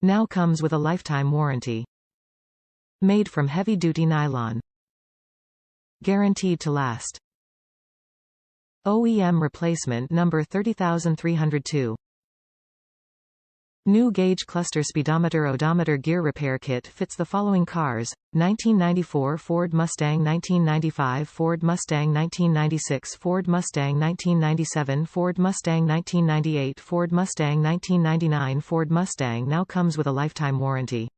Now comes with a lifetime warranty. Made from heavy-duty nylon. Guaranteed to last. OEM Replacement number 30302. New Gauge Cluster Speedometer Odometer Gear Repair Kit fits the following cars: 1994 Ford Mustang, 1995 Ford Mustang, 1996 Ford Mustang, 1997 Ford Mustang, 1998 Ford Mustang, 1999 Ford Mustang. Now comes with a lifetime warranty.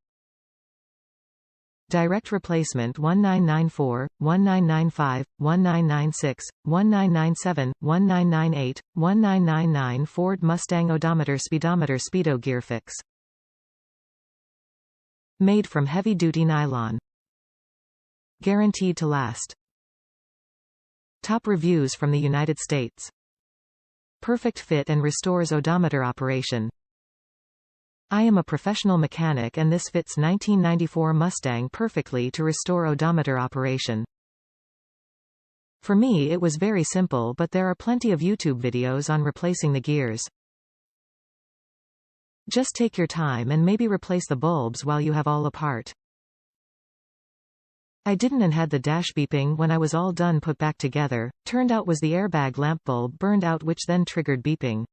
Direct replacement 1994, 1995, 1996, 1997, 1998, 1999 Ford Mustang Odometer Speedometer Speedo Gear Fix. Made from heavy-duty nylon. Guaranteed to last. Top reviews from the United States. Perfect fit and restores odometer operation. I am a professional mechanic and this fits 1994 Mustang perfectly to restore odometer operation. For me it was very simple, but there are plenty of YouTube videos on replacing the gears. Just take your time and maybe replace the bulbs while you have all apart. I didn't and had the dash beeping when I was all done put back together. Turned out was the airbag lamp bulb burned out, which then triggered beeping.